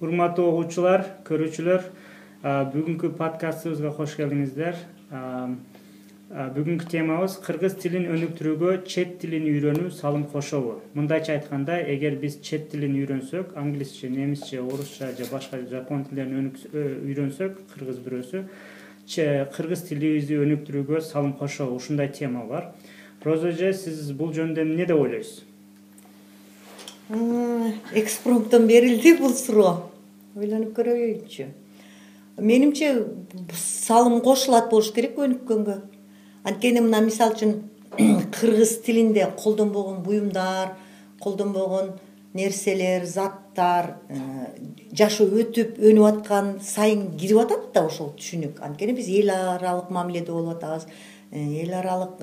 Урматтуу окуучулар, көрүүчүлөр, бүгүнкү подкастыбызга кош келиңиздер. Бүгүнкү темабыз кыргыз тилин өнүктүрүүгө чет тилин үйрөнүү салым кошобу. Мындайча айтканда, эгер биз чет тилин үйрөнсөк, англисче, немисче, орусча же башка жапон тилдерин үйрөнсөк, кыргыз бирөөсү кыргыз тилибизди өнүктүрүүгө салым кошобу. Ушундай тема бар. Роза эже, сиз бул жөнүндө эмне деп ойлойсуз? Экспромттон берилди бул суроо. Ойлонуп көрөйүнчү. Менимче салым кошулат болуш керек өнүккөнгө. Анткени мына мисалы үчүн кыргыз тилинде колдонбогон буюмдар, колдонбогон нерселер, заттар жашы өтүп өнүп аткан сайын кирип атат да ошол түшүнүк. Анткени биз эл аралык мамиледе болуп атабыз, эл аралык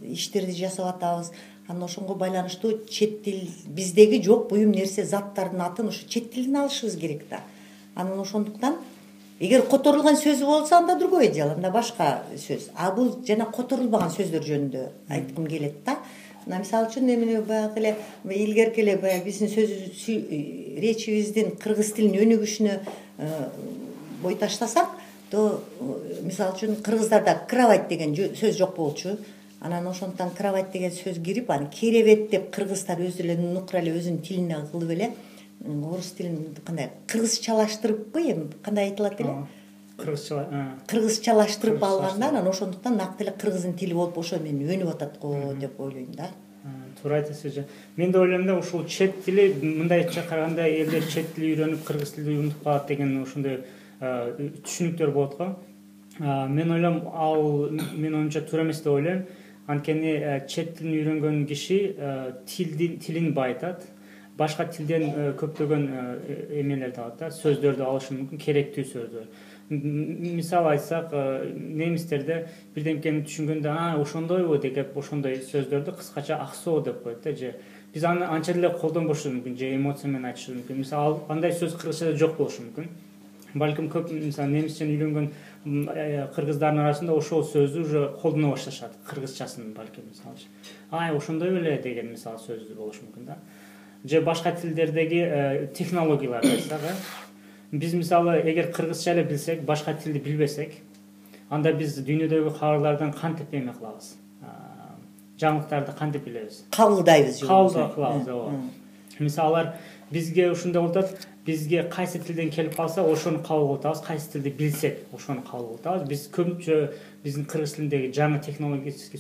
иштерди жасап атабыз. Анан ошонго байланыштуу чет тил биздеги жок буюм нерсе заттардын атын ушу чет тилден алышыбыз керек да. Анан ошондуктан эгер которулган сөзү болсо анда другое дело, анда башка сөз. А бул жана которулбаган сөздөр жөнүндө айткым келет да. Мына мисалы үчүн эмне баягы эле илгерки эле баягы биздин речибиздин кыргыз тилинин өнүгүшүнө бой таштасак, то мисалы үчүн кыргыздарда кровать деген сөз жок болчу. Анан ошондуктан кровать деген сөз кирип, аны керебет деп кыргыздар өзү эле нукура эле өзүнүн тилине кылып эле орус тилин кандай кыргызчалаштырыппы, эми кандай айтылат эле? Кыргызчалаштырып алганда, анан ошондуктан накты эле кыргыздын тили болуп ошо менен өнүп атат го деп ойлойм да. Туура айтасыз. Мен да ойлойм да, ушул чет тили мындайча караганда элдер чет тили үйрөнүп кыргыз тилди унутуп калат деген ошондой түшүнүктөр болот го. Мен ойлойм, ал менин оюмча туура эмес деп ойлойм. Анткени чет тилин үйрөнгөн киши тилин байытат, башка тилден көптөгөн эмелерди алат да, сөздөрдү алышы мүмкүн, керектүү сөздөр. Мисалы айтсак, немистерде бирдемкени түшүнгөндө, ошондойбу деп ошондой сөздөрдү кыскача аксоо деп коет да, же биз аны анча деле колдонбошу мүмкүн, же эмоция менен айтышы мүмкүн. Мисалы, андай сөз кыргызчада жок болушу мүмкүн. Балким көп мисалы немисчени үйлөнгөн кыргыздардын арасында ошол сөздү уже колдоно башташат, кыргызчасын балким мисалы. Ошондой беле деген мисалы сөз болушу мүмкүн да. Же башка тилдердеги технологиялар айтсак, биз мисалы эгер кыргызча эле билсек, башка тилди билбесек, анда биз дүйнөдөгү кабарлардан кантип эме кылабыз? Жаңылыктарды кантип билебиз? Кабылдайбыз. Кабылдайбыз, ооба. Мисалар бизге ушундай болуп атат, бизге кайсы тилден келип калса, ошону кабыл алып атабыз, кайсы тилди билсек, ошону кабыл алып атабыз. Биз көпчө биздин кыргыз тилиндеги жаңы технологиялык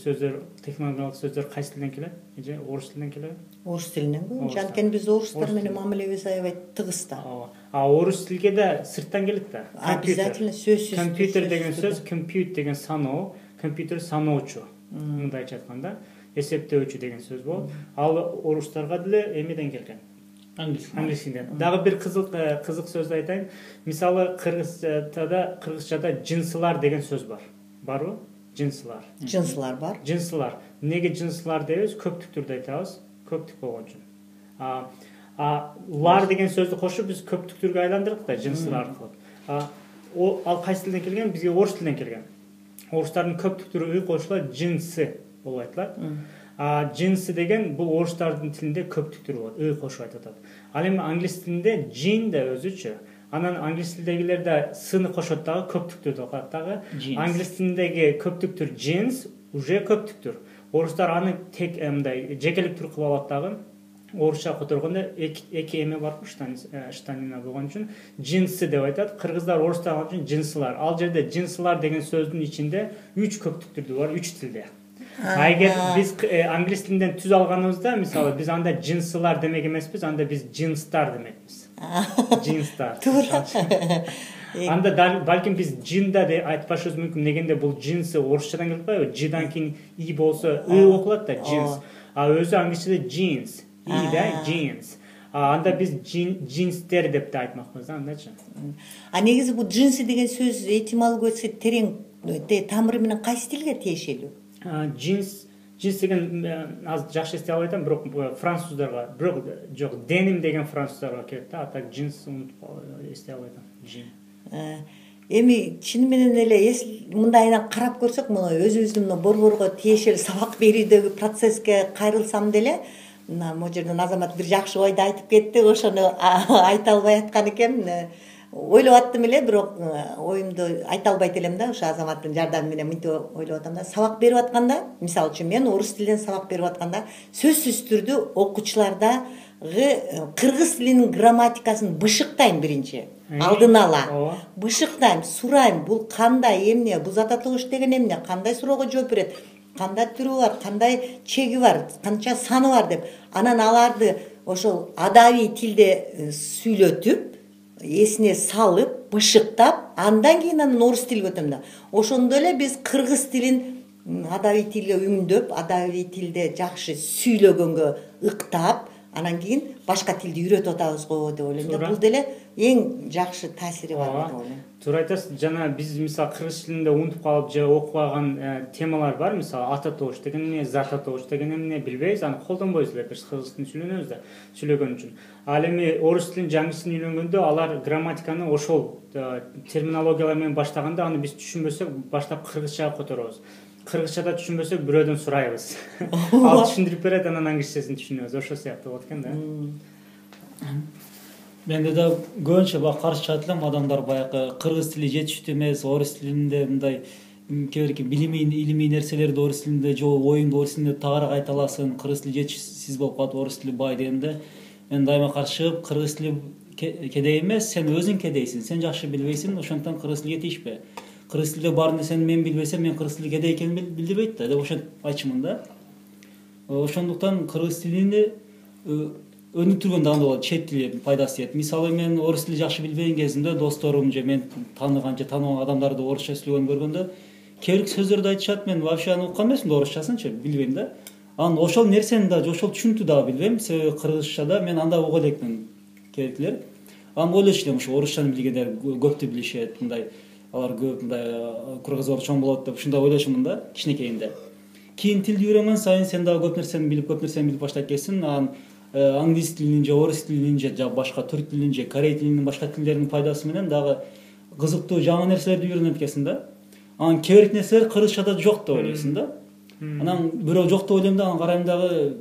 сөздөр кайсы тилден келет? Же орус тилинен келеби? Орус тилинен көбүнчө. Анткени биз орустар менен мамилебиз аябай тыгыз да. Орус тилге да сырттан келет да. Обязательно сөзсүз. Компьютер деген сөз, compute деген саноо, компьютер саноочу. Мындайча айтканда, эсептөөчү деген сөз болот. Ал орустарга деле эмеден келген. Англисинен. Дагы бир кызык сөздү айтайын. Мисалы кыргызчада жынсылар деген сөз бар. Барбы? Жынсылар. Жынсылар бар. Жынсылар. Неге жынсылар дейбиз? Көптүк түрдө айтабыз. Көптүк болгон үчүн. Лар деген сөздү кошуп биз көптүк түргө айландырдык да, жынсылар аркылуу. Ал кайсы тилден келген? Бизге орус тилинен келген. Орустардын көптүк түрү кошулат, жынсы болуп айтылат. Жинсы деген бул орустардын тилинде көптүк түрү болот, кошуп айтат. Ал эми англис тилинде жин да өзүчө. Анан англис тилдегилер да сыны кошот дагы, көптүк түрдө калат дагы. Англис тилиндеги көптүк түр жинс уже көптүк түр. Орустар аны тек мындай жекелик түр кылып алат дагы. Орусча которгондо эки эме бар, штанина болгон үчүн жинсы деп айтат. Кыргыздар орустар үчүн жинсылар. Ал жерде жинсылар деген сөздүн ичинде 3 көптүк түрдү бар, 3 тилде. Эгер биз англис тилинден түз алганыбызда, мисалы биз анда жинсылар демек эмеспиз, анда биз жинстар демекпиз. Жинстар. Туура. Анда балким биз жинда деп айтпашыбыз мүмкүн, негенде бул жинсы орусчадан келип калбайбы? Жидан кийин и болсо окулат да, жинс. Өзү англисчеде jeans, и да, jeans. Анда биз жинстер деп да айтмакпыз, андачы. Негизи бул жинсы деген сөз этимологиясы терең, тамыры менен кайсы тилге тиешелүү? Джинс деген аз жакшы эстей албай атам, бирок француздарга, бирок жок, деним деген француздарга келет да, а так джинс эстей албай атам. Эми чыны менен эле мындайынан карап көрсөк, мына өзүбүздүн борборго тиешелүү сабак берүүдөгү процесске кайрылсам деле, мына могу жерден Азамат бир жакшы ойду айтып кетти, ошону айта албай аткан экенмин. Ойлоп аттым эле, бирок оюмду айта албайт элем да, ошо Азаматтын жардамы менен мынтип ойлоп атам да. Сабак берип атканда, мисалы үчүн мен орус тилинен сабак берип атканда, сөзсүз түрдө окуучулардагы кыргыз тилинин грамматикасын бышыктайм биринчи. Алдын ала бышыктайм, сурайм, бул кандай, эмне, бул зата тугуш деген эмне, кандай суроого жооп берет, кандай түрү бар, кандай чеги бар, канча саны бар деп. Анан аларды ошол адабий тилде сүйлөтүп, эсине салып, бышыктап, андан кийин анан орус тилге өтөм да. Ошондой эле биз кыргыз тилин адабий тилге үңдөп, адабий тилде жакшы сүйлөгөнгө ыктап, анан кийин башка тилди үйрөтүп атабыз го деп ойлойм да. Бул деле эң жакшы таасири бар деп ойлойм. Туура айтасыз. Жана биз мисалы кыргыз тилинде унутуп калып же окубаган темалар бар. Мисалы ата тогуш деген эмне, зата тогуш деген эмне билбейбиз, аны колдонбойбуз эле биз кыргыз тилин сүйлөнөбүз да, сүйлөгөн үчүн. Ал эми орус тилин жаңысын үйрөнгөндө алар грамматиканы ошол терминологиялар менен баштаганда аны биз түшүнбөсөк баштап кыргызчага которобуз. Кыргызчада түшүнбөсөк бирөөдөн сурайбыз. Ал түшүндүрүп берет, анан англисчесин түшүнөбүз. Ошол сыяктуу болот экен да. Менде да көбүнчө баягы каршы чыгат элем адамдар, баягы кыргыз тили жетиштүү эмес, орус тилинде мындай кээ бир илимий нерселерди орус тилинде же оюңду орус тилинде тагыраак айта аласың, кыргыз тили жетишсиз болуп калат, орус тили бай дегенде мен дайыма каршы чыгып, кыргыз тили кедей эмес, сен өзүң кедейсиң, сен жакшы билбейсиң, ошондуктан кыргыз тилге тийишпе. Кыргыз тилде бар нерсени мен билбесем, мен кыргыз тили кедей экенин билдирбейт да деп ошентип айтчумун да. Ошондуктан кыргыз тилини өнүктүргөндө кандай болот, чет тили пайдасы тиет. Мисалы мен орус тили жакшы билбеген кезимде досторум же мен тааныган же тааныбаган адамдарды орусча сүйлөгөнүн көргөндө кээ бир сөздөрдү айтышат, мен вообще аны уккан эмесмин да, орусчасынчы билбейм да. Анан ошол нерсени да, ошол түшүнүктү дагы билбейм, себеби кыргызчада мен андай уга элекмин кээ биркилер. Анан ойлочу элем, ошо орусчаны билгендер көптү билишет, мындай алар көп мындай кыргыздар чоң болот деп ушундай ойлочумун да кичинекейинде. Кийин тилди үйрөнгөн сайын сен дагы көп нерсени билип баштайт экенсиң. Анан англис тилинин же орус тилинин же башка түрк тилинин же корей тилинин башка тилдердин пайдасы менен дагы кызыктуу жаңы нерселерди үйрөнөт экенсиң да. Анан кээ бир нерселер кыргызчада жок деп ойлойсуң да. Анан бирөө жок деп ойлойм да, анан карайм дагы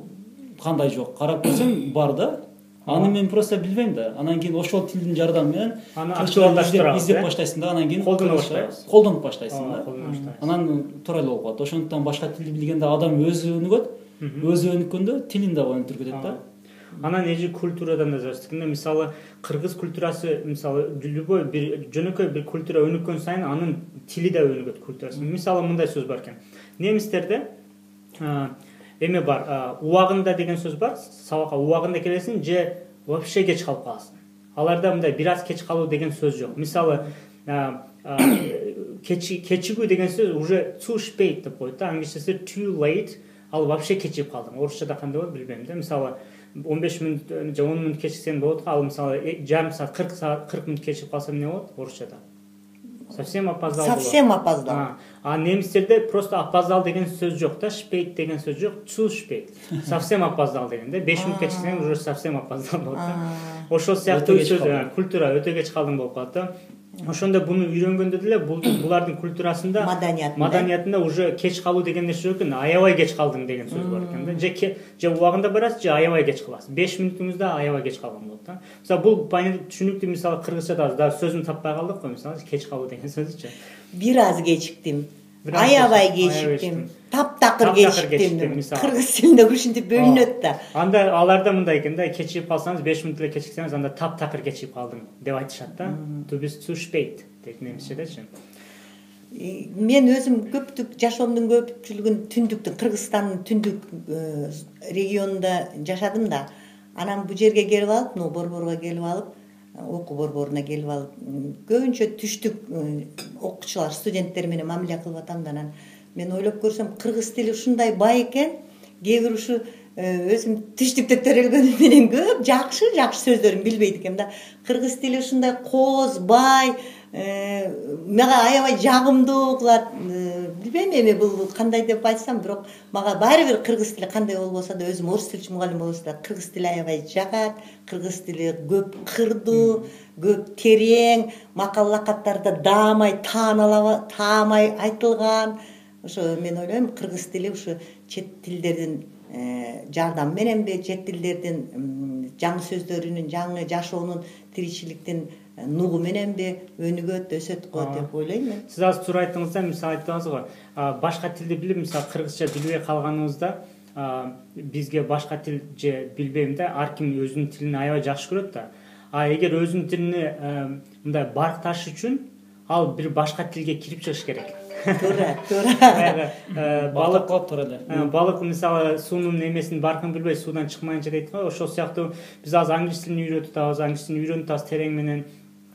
кандай жок. Карап көрсөм бар да. Аны мен просто билбейм да. Анан кийин ошол тилдин жардамы менен издеп баштайсың да, анан кийин колдонуп баштайсың да. Анан туура эле болуп калат. Ошондуктан башка тилди билгенде адам өзү өнүгөт. Өзү өнүккөндө тилин дагы өнүктүрүп кетет да. Анан эже культурадан да сөз эткенде, мисалы кыргыз культурасы, мисалы любой бир жөнөкөй бир культура өнүккөн сайын анын тили да өнүгөт, культурасы. Мисалы мындай сөз бар экен. Немистерде эме бар, убагында деген сөз бар. Сабакка убагында келесиң же вообще кеч калып каласың. Аларда мындай бир аз кеч калуу деген сөз жок. Мисалы кечигүү деген сөз уже too spät деп коет да, англисчеси too late. Ал вообще кечигип калдың. Орусчада кандай болот билбейм да. Мисалы 15 мүнөт же 10 мүнөт кечиксең болот, ал мисалы жарым саат 40 мүнөт кечигип калса эмне болот орусчада? Совсем опоздал. Совсем опоздал. А немистерде просто опоздал деген сөз жок да, spät деген сөз жок, too spät. Совсем опоздал деген да, 5 мүнөт кечиксең уже совсем опоздал болот да. Ошол сыяктуу сөз, культура өтө кеч калдың болуп калат да. Ошондо буну үйрөнгөндө деле булардын культурасында, маданиятында уже кеч калуу деген нерсе жок экен, аябай кеч калдың деген сөз бар экен да. Же убагында барасыз, же аябай кеч каласыз. 5 мүнөтүңүздө аябай кеч калган болот да. Мисалы бул түшүнүктүү, мисалы кыргызчада да сөзүн таппай калдык го, мисалы кеч калуу деген сөзүчү. Бир аз кечиктим. Аябай кечиктим. Таптакыр кечиктим. Кыргыз тилинде ушинтип бөлүнөт да. Анда аларда мындай экен да, кечигип калсаңыз, 5 мүнөт эле кечиксеңиз, анда таптакыр кечигип калдың деп айтышат да. To be too spät деп немисчедечи. Мен өзүм көптүк жашоомдун көпчүлүгүн түндүктүн, Кыргызстандын түндүк регионунда жашадым да. Анан бу жерге келип алып, Борборго келип алып, окуу борборуна келип алып, көбүнчө түштүк окуучулар, студенттер менен мамиле кылып атам да. Анан мен ойлоп көрсөм, кыргыз тили ушундай бай экен, кээ бир ушу өзүм түштүктө төрөлгөнүм менен көп жакшы сөздөрүн билбейт экенмин да. Кыргыз тили ушундай кооз, бай, мага аябай жагымдуу кылат. Билбейм эми бул кандай деп айтсам, бирок мага баары бир кыргыз тили кандай болбосо да, өзүм орус тилчи мугалим болсо да, кыргыз тили аябай жагат. Кыргыз тили көп кырдуу, көп терең, макал лакаттарда даамай, таамай айтылган. Ошо мен ойлойм, кыргыз тили ушу чет тилдердин жардам мененби, чет тилдердин жаңы сөздөрүнүн, жаңы жашоонун, тиричиликтин нугу мененби өнүгөт, өсөт го деп ойлойм мен. Сиз азыр туура айттыңыз да, мисалы айттыңыз го, башка тилди билип, мисалы кыргызча билбей калганыбызда бизге башка тил же билбейм да, ар ким өзүнүн тилин аябай жакшы көрөт да. А эгер өзүнүн тилине мындай баркташ үчүн ал бир башка тилге кирип чыгыш керек. Туура. Балык кылып тура эле. Балык мисалы суунун эмесин баркын билбей суудан чыкмайынча дейт го. Ошол сыяктуу биз азыр англис тилин үйрөтүп атабыз, англис тилин үйрөнүп атабыз терең менен.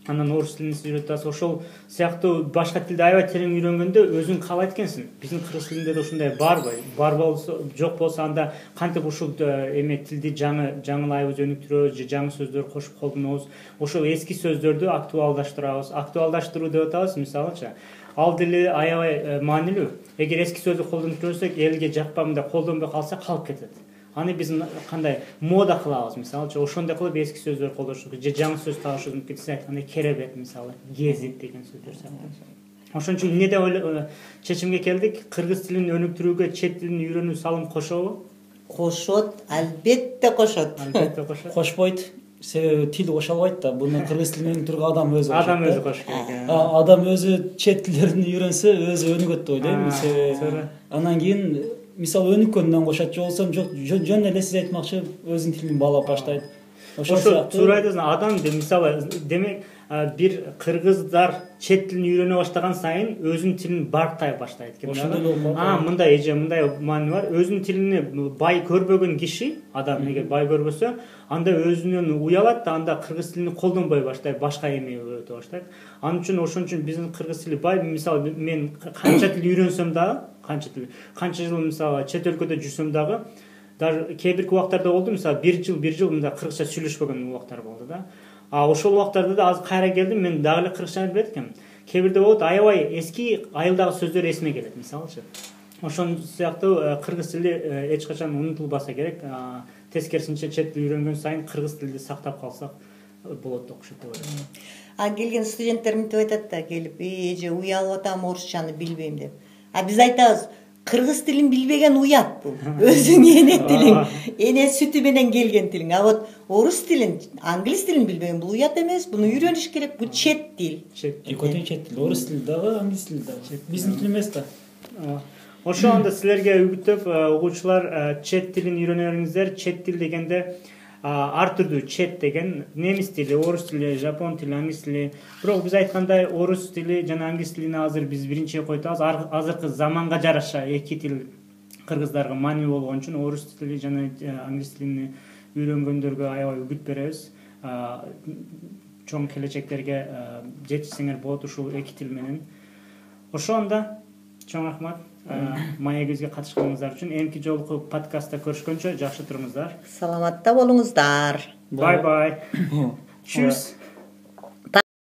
Анан орус тилин үйрөтүп атабыз. Ошол сыяктуу башка тилди аябай терең үйрөнгөндө өзүң каалайт экенсиң. Биздин кыргыз тилинде да ушундай барбы? Бар болсо, жок болсо анда кантип ушул эме тилди жаңылайбыз, өнүктүрөбүз же жаңы сөздөр кошуп колдонобуз. Ошол эски сөздөрдү актуалдаштырабыз. Актуалдаштыруу деп атабыз, мисалычы. Ал деле аябай маанилүү. Эгер эски сөздү колдонуп жүрсөк, элге жакпаганда колдонбой калса калып кетет. Аны биз кандай мода кылабыз, мисалы, ошондой кылып эски сөздөр колдонушубуз же жаңы сөз табышыбыз мүмкүн. Сиз айткандай керебет, мисалы, гезит деген сөздөр сыяктуу. Ошон үчүн эмне деп чечимге келдик? Кыргыз тилин өнүктүрүүгө чет тилин үйрөнүү салым кошобу? Кошот, албетте кошот. Албетте кошот. Кошпойт. Себеби тил кошо албайт да. Буну кыргыз тилин өнүктүрүүгө адам өзү кошот. Адам өзү кош керек. Адам өзү чет тилдерин үйрөнсө, өзү өнүгөт деп ойлойм. Себеби анан кийин мисалы өнүккөндөн кошот, же болбосо жөн эле сиз айтмакчы өзүнүн тилин баалап баштайт. Ошо туура айтасың. Адам мисалы демек бир кыргыздар чет тилин үйрөнө баштаган сайын өзүнүн тилин барктай баштайт экен. Мындай эже мындай маани бар. Өзүнүн тилини бай көрбөгөн киши, адам эгер бай көрбөсө, анда өзүнөн уялат да, анда кыргыз тилин колдонбой баштайт, башка эме өтө баштайт. Ан үчүн ошон үчүн биздин кыргыз тили бай. Мисалы мен канча тил үйрөнсөм дагы, канча жыл мисалы чет өлкөдө жүрсөм дагы, даже кээ бир убактарда болду, мисалы 1 жыл мындай кыргызча сүйлөшпөгөн убактар болду да. Ошол убактарда да азыр кайра келдим, мен дагы эле кыргызчаны билет экенмин. Кээ бирде болот, аябай эски айылдагы сөздөр эсиме келет, мисалычы. Ошон сыяктуу кыргыз тили эч качан унутулбаса керек. Тескерисинче чет тил үйрөнгөн сайын кыргыз тилди сактап калсак болот деп окшойт деп ойлойм. Келген студенттер мынтип айтат да, келип, эже уялып атам, орусчаны билбейм деп. Биз айтабыз, кыргыз тилин билбеген уят бул. Өзүң эне тилиң, эне сүтү менен келген тилиң. А вот орус тилин, англис тилин билбеген бул уят эмес, буну үйрөнүш керек. Бул чет тил. Экөө чет тил. Орус тили дагы, англис тили дагы. Биздин тил эмес да. Ошондо силерге үгүттөп, угуучулар чет тилин үйрөнөңүздөр. Чет тил дегенде ар түрдүү чет деген немис тили, орус тили, жапон тили, англис тили. Бирок биз айткандай орус тили жана англис тилине азыр биз биринчи койтабыз. Азыркы заманга жараша эки тил кыргыздарга маанилүү болгон үчүн орус тили жана англис тилин үйрөнгөндөргө аябай үгүт беребиз. Чоң келечектерге жетишсеңер болот ушул эки тил менен. Ошондо чоң рахмат маегибизге катышканыңыздар үчүн. Эмки жолку подкастта көрүшкөнчө жакшы туруңуздар. Саламатта болуңуздар. Bye bye. Чүс.